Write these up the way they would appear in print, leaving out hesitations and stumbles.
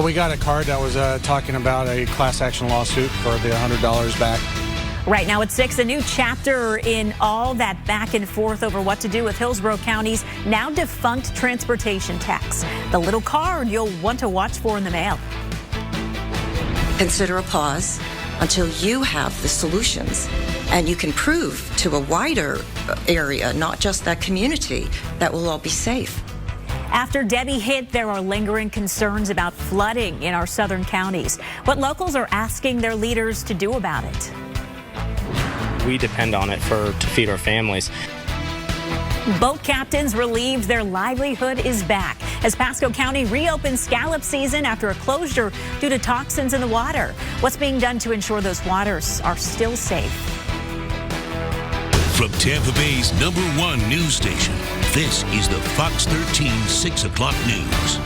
We got a card that was talking about a class action lawsuit for the $100 back. Right now at 6, a new chapter in all that back and forth over what to do with Hillsborough County's now defunct transportation tax. The little card you'll want to watch for in the mail. Consider a pause until you have the solutions and you can prove to a wider area, not just that community, that we'll all be safe. After Debbie hit, there are lingering concerns about flooding in our southern counties. What locals are asking their leaders to do about it. We depend on it to feed our families. Boat captains relieved their livelihood is back as Pasco County reopens scallop season after a closure due to toxins in the water. What's being done to ensure those waters are still safe? From Tampa Bay's #1 news station, this is the Fox 13 6 o'clock news.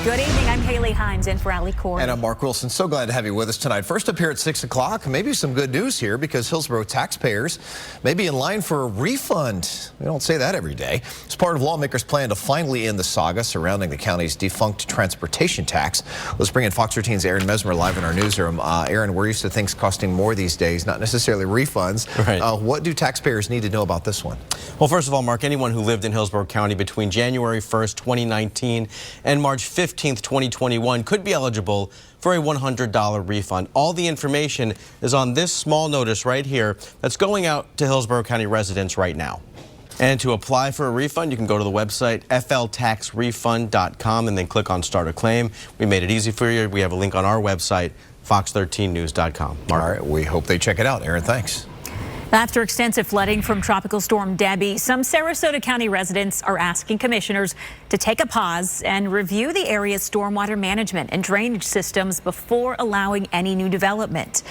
Good evening. I'm Haley Hines in for Ali Corey. And I'm Mark Wilson. So glad to have you with us tonight. First up here at 6 o'clock, maybe some good news here because Hillsborough taxpayers may be in line for a refund. We don't say that every day. It's part of lawmakers' plan to finally end the saga surrounding the county's defunct transportation tax. Let's bring in Fox 13's Aaron Mesmer live in our newsroom. Aaron, we're used to things costing more these days, not necessarily refunds. Right. What do taxpayers need to know about this one? Well, first of all, Mark, anyone who lived in Hillsborough County between January 1st, 2019 and March 15th, 2021 could be eligible for a $100 refund. All the information is on this small notice right here that's going out to Hillsborough County residents right now. And to apply for a refund, you can go to the website fltaxrefund.com and then click on Start a Claim. We made it easy for you. We have a link on our website, fox13news.com. All right, we hope they check it out. Aaron, thanks. After extensive flooding from Tropical Storm Debbie, some Sarasota County residents are asking commissioners to take a pause and review the area's stormwater management and drainage systems before allowing any new development.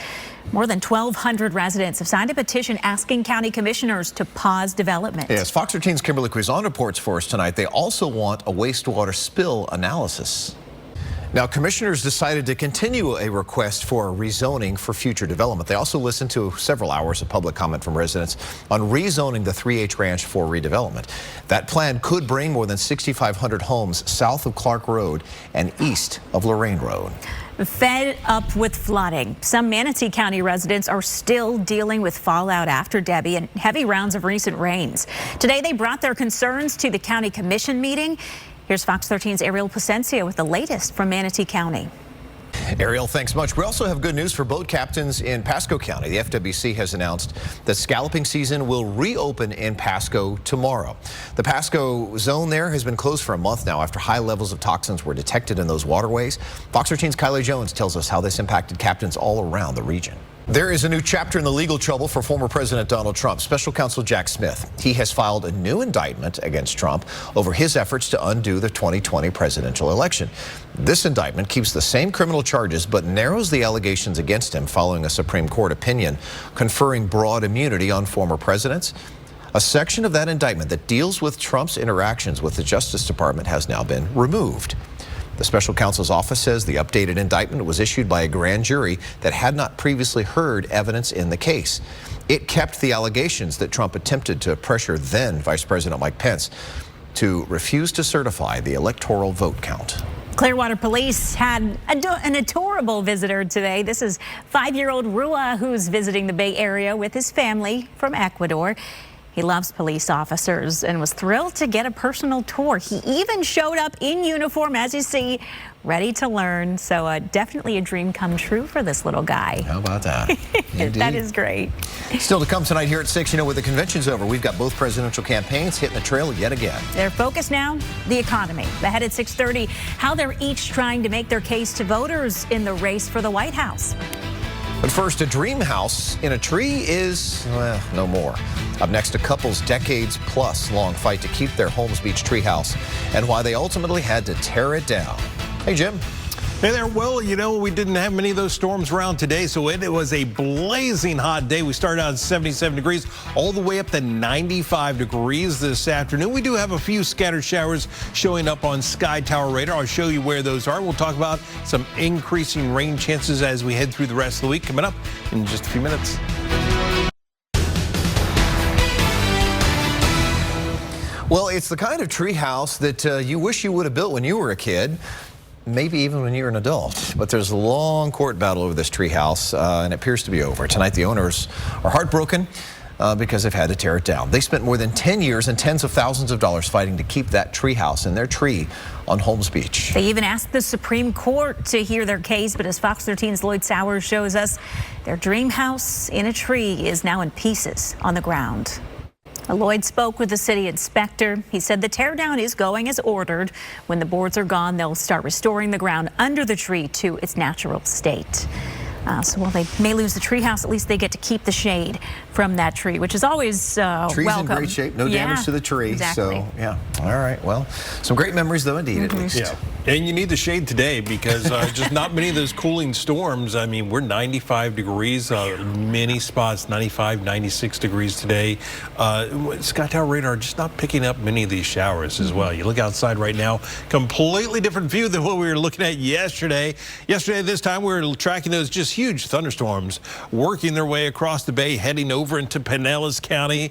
More than 1,200 residents have signed a petition asking county commissioners to pause development. Yes, Fox 13's Kimberly Quizon reports for us tonight. They also want a wastewater spill analysis. Now, commissioners decided to continue a request for rezoning for future development. They also listened to several hours of public comment from residents on rezoning the 3H Ranch for redevelopment. That plan could bring more than 6,500 homes south of Clark Road and east of Lorraine Road. Fed up with flooding, some Manatee County residents are still dealing with fallout after Debbie and heavy rounds of recent rains. Today, they brought their concerns to the county commission meeting. Here's Fox 13's Ariel Placencia with the latest from Manatee County. Ariel, thanks much. We also have good news for boat captains in Pasco County. The FWC has announced that scalloping season will reopen in Pasco tomorrow. The Pasco zone there has been closed for a month now after high levels of toxins were detected in those waterways. Fox 13's Kylie Jones tells us how this impacted captains all around the region. There is a new chapter in the legal trouble for former President Donald Trump. Special counsel Jack Smith. He has filed a new indictment against Trump over his efforts to undo the 2020 presidential election. This indictment keeps the same criminal charges but narrows the allegations against him following a Supreme Court opinion conferring broad immunity on former presidents. A section of that indictment that deals with Trump's interactions with the Justice Department has now been removed. The special counsel's office says the updated indictment was issued by a grand jury that had not previously heard evidence in the case. It kept the allegations that Trump attempted to pressure then Vice President Mike Pence to refuse to certify the electoral vote count. Clearwater police had an adorable visitor today. This is 5-year-old Rua, who's visiting the Bay Area with his family from Ecuador. He loves police officers and was thrilled to get a personal tour. He even showed up in uniform, as you see, ready to learn. So definitely a dream come true for this little guy. How about that? That is great. Still to come tonight here at 6, you know, with the convention's over, we've got both presidential campaigns hitting the trail yet again. Their focus now, the economy. Ahead at 6:30, how they're each trying to make their case to voters in the race for the White House. But first, a dream house in a tree is, well, no more. Up next, a couple's decades-plus long fight to keep their Holmes Beach treehouse and why they ultimately had to tear it down. Hey, Jim. Hey there. Well, you know, we didn't have many of those storms around today, so it was a blazing hot day. We started out at 77 degrees all the way up to 95 degrees this afternoon. We do have a few scattered showers showing up on Sky Tower radar. I'll show you where those are. We'll talk about some increasing rain chances as we head through the rest of the week coming up in just a few minutes. Well, it's the kind of treehouse that you wish you would have built when you were a kid. maybe even when you're an adult. But there's a long court battle over this treehouse, and it appears to be over. Tonight, the owners are heartbroken because they've had to tear it down. They spent more than 10 years and tens of thousands of dollars fighting to keep that treehouse and their tree on Holmes Beach. They even asked the Supreme Court to hear their case, but as Fox 13's Lloyd Sowers shows us, their dream house in a tree is now in pieces on the ground. Lloyd spoke with the city inspector. He said the teardown is going as ordered. When the boards are gone, they'll start restoring the ground under the tree to its natural state. So while they may lose the treehouse, at least they get to keep the shade from that tree, which is always Tree's welcome. in great shape, no damage to the tree. Exactly. So, yeah. All right. Well, some great memories, though, indeed, at least. Yeah. And you need the shade today because just not many of those cooling storms. I mean, we're 95 degrees, many spots 95, 96 degrees today. Sky Tower radar just not picking up many of these showers as well. You look outside right now, completely different view than what we were looking at yesterday. Yesterday, this time, we were tracking those just huge thunderstorms working their way across the bay, heading over into Pinellas County.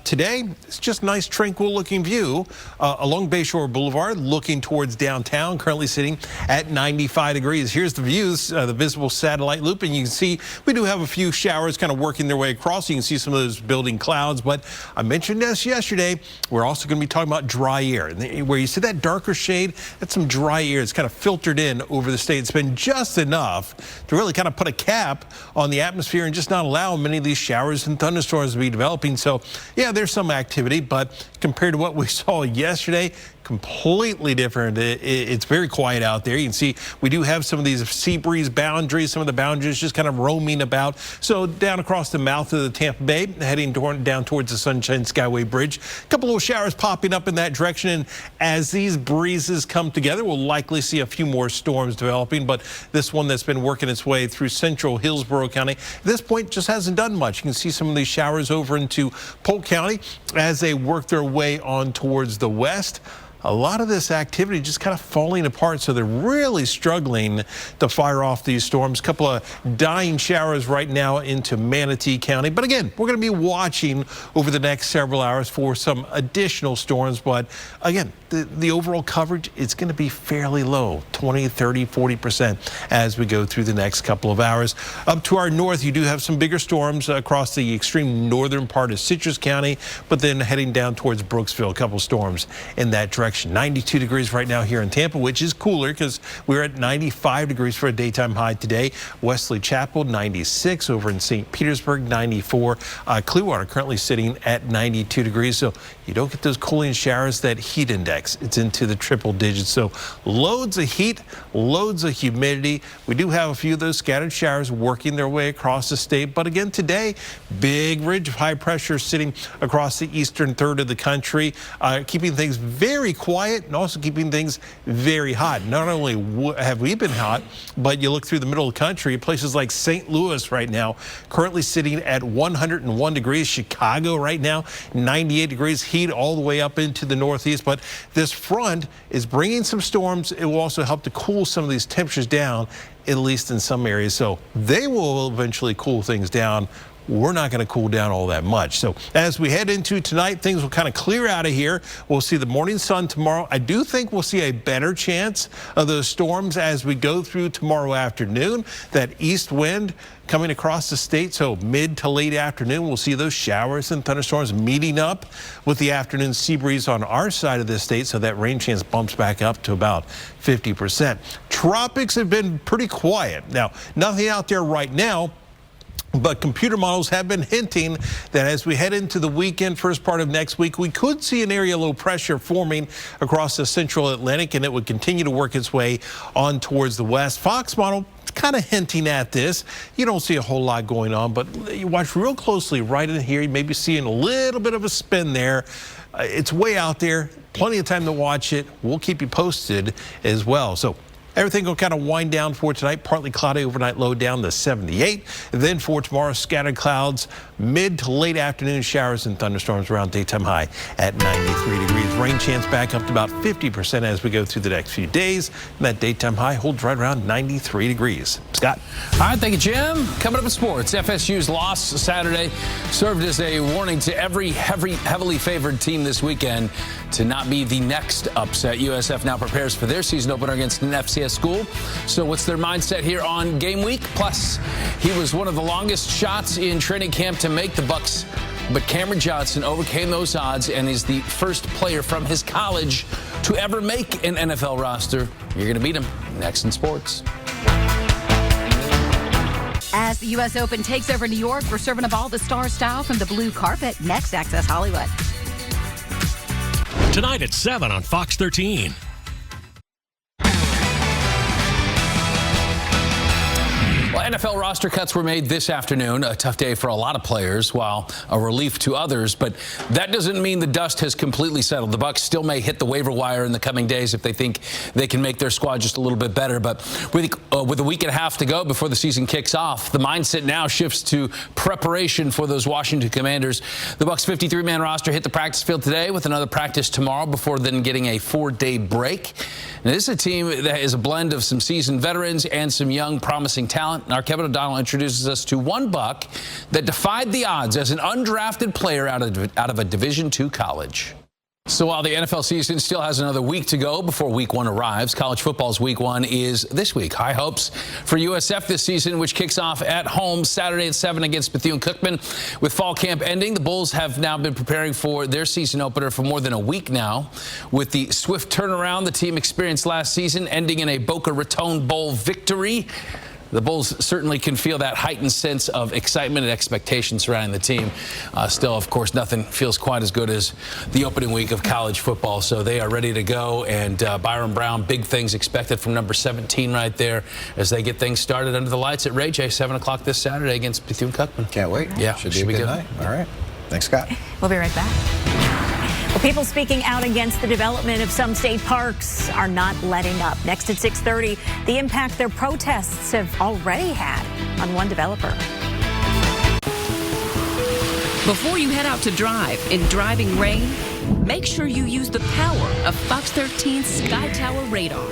Today, it's just a nice, tranquil looking view along Bayshore Boulevard, looking towards downtown, currently sitting at 95 degrees. Here's the views, the visible satellite loop, and you can see we do have a few showers kind of working their way across. You can see some of those building clouds, but I mentioned this yesterday. We're also going to be talking about dry air. Where you see that darker shade, that's some dry air. It's kind of filtered in over the state. It's been just enough to really kind of put a cap on the atmosphere and just not allow many of these showers and thunderstorms to be developing. So, yeah, there's some activity, but compared to what we saw yesterday, completely different. It's very quiet out there. You can see we do have some of these sea breeze boundaries, some of the boundaries just kind of roaming about. So down across the mouth of the Tampa Bay, heading down towards the Sunshine Skyway Bridge. A couple little showers popping up in that direction. And as these breezes come together, we'll likely see a few more storms developing. But this one that's been working its way through central Hillsborough County, at this point just hasn't done much. You can see some of these showers over into Polk County as they work their way on towards the west. A lot of this activity just kind of falling apart, so they're really struggling to fire off these storms. A couple of dying showers right now into Manatee County. But again, we're going to be watching over the next several hours for some additional storms. But again, the overall coverage is going to be fairly low, 20, 30, 40% as we go through the next couple of hours. Up to our north, you do have some bigger storms across the extreme northern part of Citrus County, but then heading down towards Brooksville, a couple storms in that direction. 92 degrees right now here in Tampa, which is cooler because we're at 95 degrees for a daytime high today. Wesley Chapel, 96. Over in St. Petersburg, 94. Clearwater currently sitting at 92 degrees. So you don't get those cooling showers, that heat index, it's into the triple digits. So loads of heat, loads of humidity. We do have a few of those scattered showers working their way across the state. But again, today, big ridge of high pressure sitting across the eastern third of the country, keeping things very quiet and also keeping things very hot. Not only have we been hot, but you look through the middle of the country, places like St. Louis right now, currently sitting at 101 degrees. Chicago right now, 98 degrees, heat all the way up into the northeast. But this front is bringing some storms. It will also help to cool some of these temperatures down, at least in some areas. So they will eventually cool things down. We're not going to cool down all that much. So as we head into tonight, things will kind of clear out of here. We'll see the morning sun tomorrow. I do think we'll see a better chance of those storms as we go through tomorrow afternoon. That east wind coming across the state, so mid to late afternoon, we'll see those showers and thunderstorms meeting up with the afternoon sea breeze on our side of the state, so that rain chance bumps back up to about 50%. Tropics have been pretty quiet. Now, nothing out there right now, but computer models have been hinting that as we head into the weekend, first part of next week, we could see an area low pressure forming across the central Atlantic, and it would continue to work its way on towards the west. Fox model kind of hinting at this. You don't see a whole lot going on, but you watch real closely right in here. You may be seeing a little bit of a spin there. It's way out there. Plenty of time to watch it. We'll keep you posted as well. So everything will kind of wind down for tonight. Partly cloudy overnight, low down to 78. And then for tomorrow, scattered clouds, mid to late afternoon showers and thunderstorms around daytime high at 93 degrees. Rain chance back up to about 50% as we go through the next few days. And that daytime high holds right around 93 degrees. Scott. All right, thank you, Jim. Coming up in sports, FSU's loss Saturday served as a warning to every heavily favored team this weekend to not be the next upset. USF now prepares for their season opener against an FCS at school. So what's their mindset here on game week? Plus, he was one of the longest shots in training camp to make the Bucs. But Cameron Johnson overcame those odds and is the first player from his college to ever make an NFL roster. You're going to meet him next in sports. As the U.S. Open takes over New York, we're serving up all the star style from the blue carpet. Next, Access Hollywood. Tonight at 7 on Fox 13. Well, NFL roster cuts were made this afternoon. A tough day for a lot of players, while a relief to others. But that doesn't mean the dust has completely settled. The Bucs still may hit the waiver wire in the coming days if they think they can make their squad just a little bit better. But with a week and a half to go before the season kicks off, the mindset now shifts to preparation for those Washington Commanders. The Bucs 53-man roster hit the practice field today with another practice tomorrow before then getting a 4-day break. Now, this is a team that is a blend of some seasoned veterans and some young, promising talent. And our Kevin O'Donnell introduces us to one Buck that defied the odds as an undrafted player out of a Division II college. So while the NFL season still has another week to go before week 1 arrives, college football's week 1 is this week. High hopes for USF this season, which kicks off at home Saturday at 7 against Bethune-Cookman. With fall camp ending, the Bulls have now been preparing for their season opener for more than a week now. With the swift turnaround the team experienced last season, ending in a Boca Raton Bowl victory, the Bulls certainly can feel that heightened sense of excitement and expectation surrounding the team. Still, of course, nothing feels quite as good as the opening week of college football. So they are ready to go. And Byron Brown, big things expected from number 17 right there as they get things started under the lights at Ray J, 7 o'clock this Saturday against Bethune-Cookman. Can't wait. Yeah, should be a good night. All right. Thanks, Scott. We'll be right back. Well, people speaking out against the development of some state parks are not letting up. Next at 6:30, the impact their protests have already had on one developer. Before you head out to drive in driving rain, make sure you use the power of Fox 13's Sky Tower radar.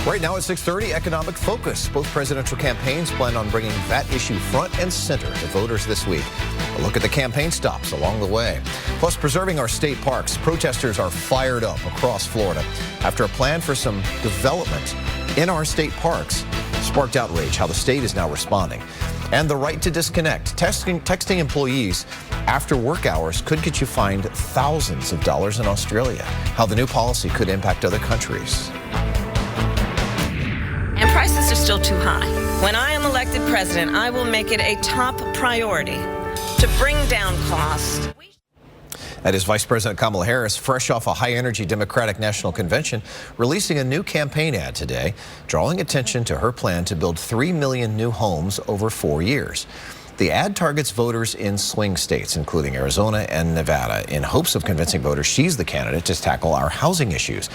Right now at 6:30, Economic Focus. Both presidential campaigns plan on bringing that issue front and center to voters this week. A look at the campaign stops along the way. Plus, preserving our state parks. Protesters are fired up across Florida after a plan for some development in our state parks sparked outrage. How the state is now responding. And the right to disconnect. Texting employees after work hours could get you fined thousands of dollars in Australia. How the new policy could impact other countries. And prices are still too high. When I am elected president, I will make it a top priority to bring down costs. That is Vice President Kamala Harris, fresh off a high-energy Democratic National Convention, releasing a new campaign ad today, drawing attention to her plan to build 3 million new homes over 4 years. The ad targets voters in swing states, including Arizona and Nevada, in hopes of convincing voters she's the candidate to tackle our housing issues.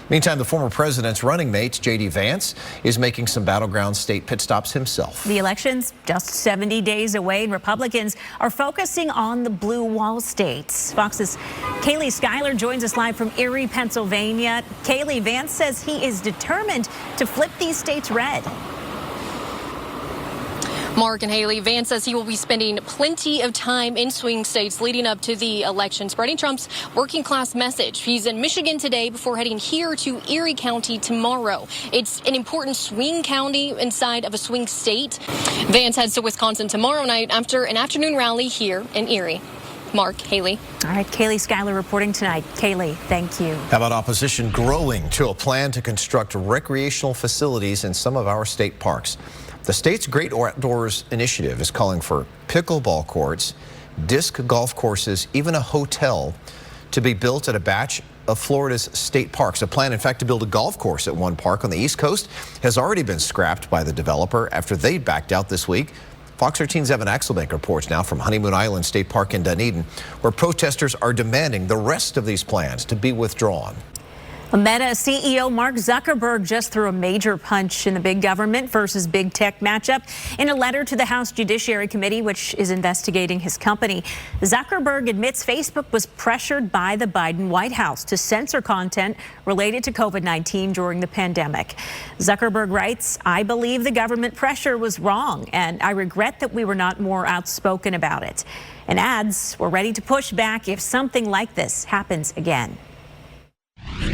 Meantime, the former president's running mate, J.D. Vance, is making some battleground state pit stops himself. The election's just 70 days away, and Republicans are focusing on the blue wall states. Fox's Kaylee Schuyler joins us live from Erie, Pennsylvania. Kaylee, Vance says he is determined to flip these states red. Mark and Haley, Vance says he will be spending plenty of time in swing states leading up to the election, spreading Trump's working class message. He's in Michigan today before heading here to Erie County tomorrow. It's an important swing county inside of a swing state. Vance heads to Wisconsin tomorrow night after an afternoon rally here in Erie. Mark, Haley. All right, Kaylee Schuyler reporting tonight. Kaylee, thank you. How about opposition growing to a plan to construct recreational facilities in some of our state parks? The state's Great Outdoors Initiative is calling for pickleball courts, disc golf courses, even a hotel to be built at a batch of Florida's state parks. A plan, in fact, to build a golf course at one park on the East Coast has already been scrapped by the developer after they backed out this week. Fox 13's Evan Axelbank reports now from Honeymoon Island State Park in Dunedin, where protesters are demanding the rest of these plans to be withdrawn. Meta CEO Mark Zuckerberg just threw a major punch in the big government versus big tech matchup in a letter to the House Judiciary Committee, which is investigating his company. Zuckerberg admits Facebook was pressured by the Biden White House to censor content related to COVID-19 during the pandemic. Zuckerberg writes, "I believe the government pressure was wrong, and I regret that we were not more outspoken about it," and adds, "We're ready to push back if something like this happens again."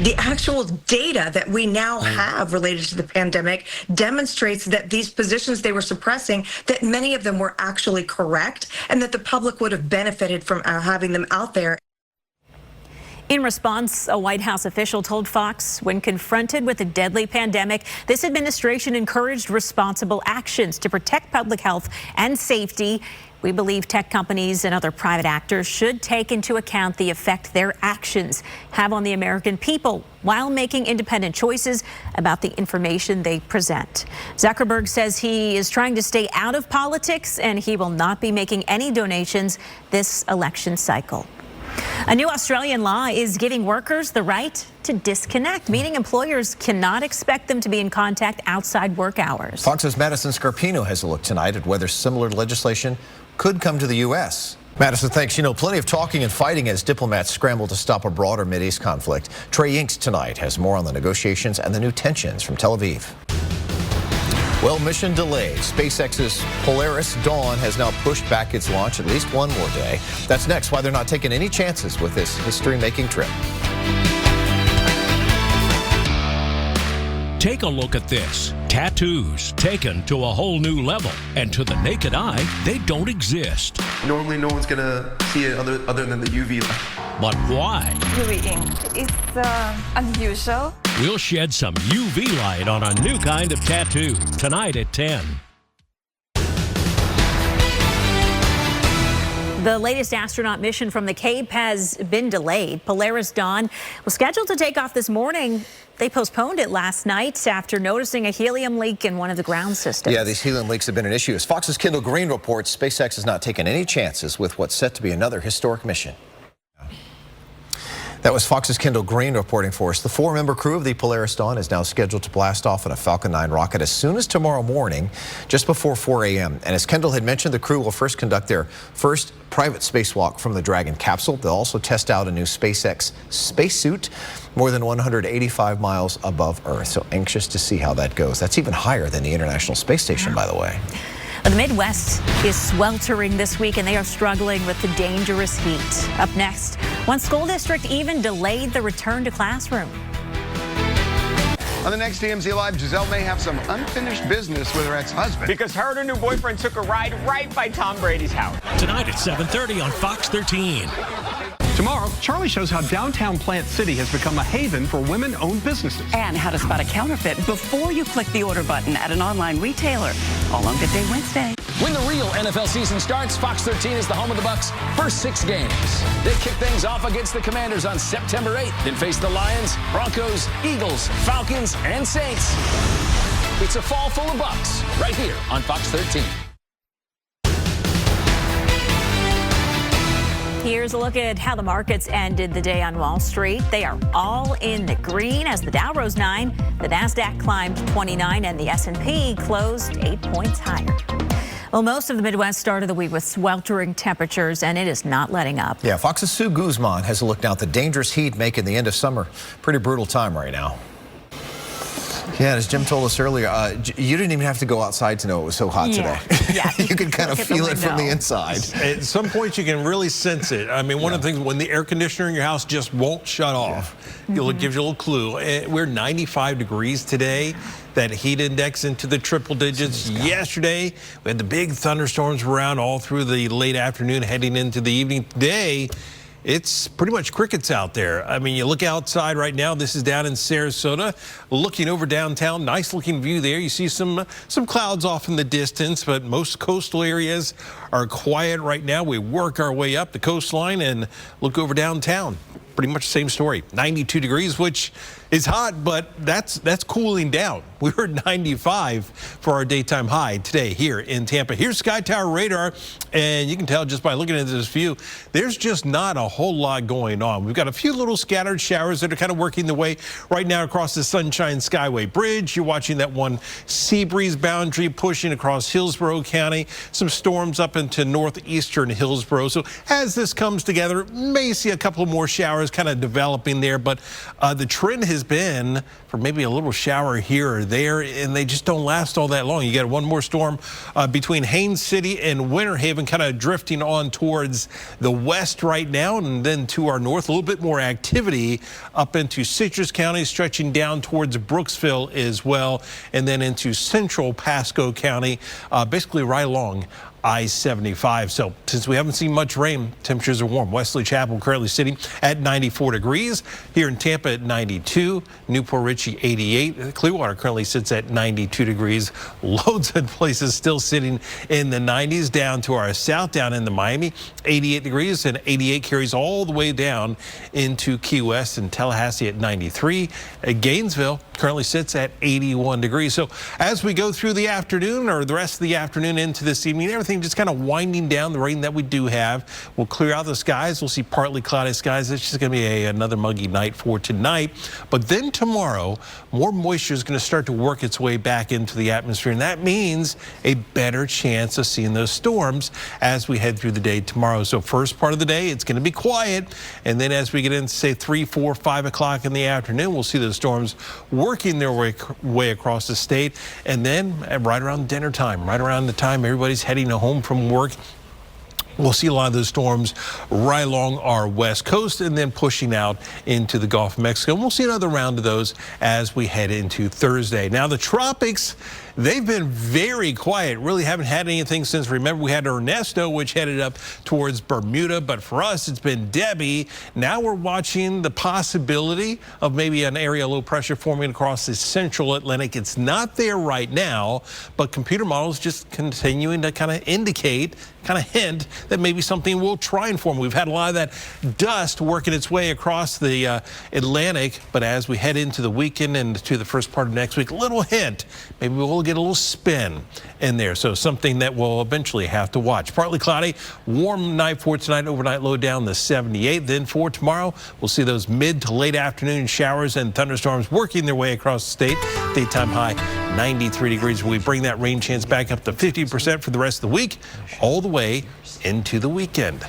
The actual data that we now have related to the pandemic demonstrates that these positions they were suppressing, that many of them were actually correct, and that the public would have benefited from having them out there. In response, a White House official told Fox, when confronted with a deadly pandemic, this administration encouraged responsible actions to protect public health and safety. We believe tech companies and other private actors should take into account the effect their actions have on the American people while making independent choices about the information they present. Zuckerberg says he is trying to stay out of politics and he will not be making any donations this election cycle. A new Australian law is giving workers the right to disconnect, meaning employers cannot expect them to be in contact outside work hours. Fox's Madison Scarpino has a look tonight at whether similar legislation could come to the U.S. Madison, thanks. You know, plenty of talking and fighting as diplomats scramble to stop a broader Mideast conflict. Trey Inks tonight has more on the negotiations and the new tensions from Tel Aviv. Well, mission delayed. SpaceX's Polaris Dawn has now pushed back its launch at least one more day. That's next, why they're not taking any chances with this history-making trip. Take a look at this. Tattoos taken to a whole new level. And to the naked eye, they don't exist. Normally, no one's going to see it other than the UV light. But why? UV ink. It's unusual. We'll shed some UV light on a new kind of tattoo tonight at 10. The latest astronaut mission from the Cape has been delayed. Polaris Dawn was scheduled to take off this morning. They postponed it last night after noticing a helium leak in one of the ground systems. Yeah, these helium leaks have been an issue. As Fox's Kendall Green reports, SpaceX has not taken any chances with what's set to be another historic mission. That was Fox's Kendall Green reporting for us. The 4-member crew of the Polaris Dawn is now scheduled to blast off in a Falcon 9 rocket as soon as tomorrow morning, just before 4 a.m. And as Kendall had mentioned, the crew will first conduct their first private spacewalk from the Dragon capsule. They'll also test out a new SpaceX spacesuit more than 185 miles above Earth. So anxious to see how that goes. That's even higher than the International Space Station, by the way. The Midwest is sweltering this week, and they are struggling with the dangerous heat. Up next, one school district even delayed the return to classroom. On the next TMZ Live, Giselle may have some unfinished business with her ex-husband. Because her and her new boyfriend took a ride right by Tom Brady's house. Tonight at 7:30 on Fox 13. Tomorrow, Charlie shows how downtown Plant City has become a haven for women-owned businesses. And how to spot a counterfeit before you click the order button at an online retailer. All on Good Day Wednesday. When the real NFL season starts, Fox 13 is the home of the Bucs' first 6 games. They kick things off against the Commanders on September 8th, then face the Lions, Broncos, Eagles, Falcons, and Saints. It's a fall full of Bucs right here on Fox 13. Here's a look at how the markets ended the day on Wall Street. They are all in the green as the Dow rose 9, the Nasdaq climbed 29, and the S&P closed 8 points higher. Well, most of the Midwest started the week with sweltering temperatures, and it is not letting up. Yeah, Fox's Sue Guzman has a look now at the dangerous heat making the end of summer. Pretty brutal time right now. Yeah, as Jim told us earlier, you didn't even have to go outside to know it was so hot today. Yeah, you could kind of feel it from the inside. At some point, you can really sense it. I mean, one of the things, when the air conditioner in your house just won't shut off, it gives you a little clue. We're 95 degrees today. That heat index into the triple digits. Yesterday, we had the big thunderstorms around all through the late afternoon, heading into the evening. Today, it's pretty much crickets out there. I mean, you look outside right now. This is down in Sarasota, looking over downtown. Nice looking view there. You see some clouds off in the distance, but most coastal areas are quiet right now. We work our way up the coastline and look over downtown. Pretty much the same story. 92 degrees, which is hot, but that's cooling down. We were at 95 for our daytime high today here in Tampa. Here's Sky Tower radar, and you can tell just by looking at this view, there's just not a whole lot going on. We've got a few little scattered showers that are kind of working their way right now across the Sunshine Skyway Bridge. You're watching that one sea breeze boundary pushing across Hillsborough County. Some storms up into northeastern Hillsborough. So as this comes together, may see a couple more showers kind of developing there, but the trend has been for maybe a little shower here or there, and they just don't last all that long. You got one more storm between Haines City and Winter Haven, kind of drifting on towards the west right now, and then to our north, a little bit more activity up into Citrus County, stretching down towards Brooksville as well, and then into central Pasco County, basically right along I-75. So since we haven't seen much rain, temperatures are warm. Wesley Chapel currently sitting at 94 degrees. Here in Tampa at 92. Newport Richey 88. Clearwater currently sits at 92 degrees. Loads of places still sitting in the 90s. Down to our south, down into Miami, 88 degrees, and 88 carries all the way down into Key West and Tallahassee at 93. Gainesville currently sits at 81 degrees. So as we go through the afternoon, or the rest of the afternoon into this evening, everything just kind of winding down. The rain that we do have will clear out the skies. We'll see partly cloudy skies. It's just going to be another muggy night for tonight. But then tomorrow, more moisture is going to start to work its way back into the atmosphere, and that means a better chance of seeing those storms as we head through the day tomorrow. So first part of the day, it's going to be quiet, and then as we get into, say, 3, 4, 5 o'clock in the afternoon, we'll see those storms working their way across the state, and then right around dinner time, right around the time everybody's heading home from work, we'll see a lot of those storms right along our west coast and then pushing out into the Gulf of Mexico. And we'll see another round of those as we head into Thursday. Now, the tropics, they've been very quiet. Really haven't had anything since, remember, we had Ernesto, which headed up towards Bermuda. But for us, it's been Debbie. Now we're watching the possibility of maybe an area of low pressure forming across the central Atlantic. It's not there right now, but computer models just continuing to kind of indicate, kind of hint that maybe something will try and form. We've had a lot of that dust working its way across the Atlantic, but as we head into the weekend and to the first part of next week, a little hint, maybe we'll get a little spin in there. So something that we'll eventually have to watch. Partly cloudy, warm night for tonight, overnight low down to 78. Then for tomorrow, we'll see those mid to late afternoon showers and thunderstorms working their way across the state. Daytime high 93 degrees. We bring that rain chance back up to 50% for the rest of the week, all the way into the weekend.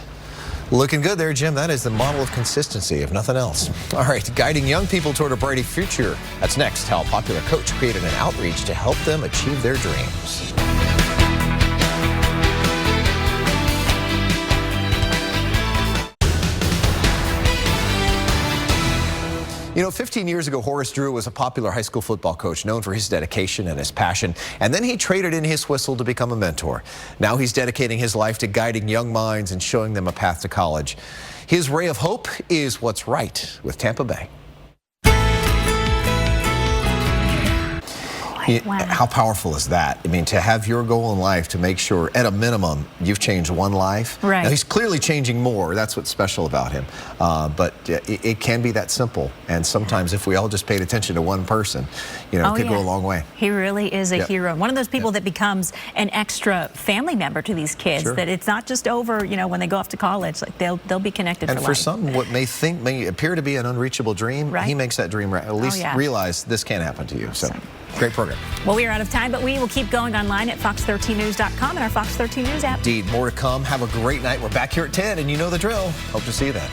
Looking good there, Jim. That is the model of consistency, if nothing else. All right, guiding young people toward a brighter future. That's next. How a popular coach created an outreach to help them achieve their dreams. You know, 15 years ago, Horace Drew was a popular high school football coach known for his dedication and his passion. And then he traded in his whistle to become a mentor. Now he's dedicating his life to guiding young minds and showing them a path to college. His ray of hope is what's right with Tampa Bay. Wow. How powerful is that? I mean, to have your goal in life to make sure, at a minimum, you've changed one life. Right. Now, he's clearly changing more. That's what's special about him. But it can be that simple. And sometimes if we all just paid attention to one person, you know, it could go a long way. He really is a hero. One of those people that becomes an extra family member to these kids, that it's not just over, you know, when they go off to college. Like they'll be connected for life. And for some, what may appear to be an unreachable dream, he makes that dream at least realize this can't happen to you. So. Great program. Well, we are out of time, but we will keep going online at fox13news.com and our Fox 13 News app. Indeed, more to come. Have a great night. We're back here at 10, and you know the drill. Hope to see you then.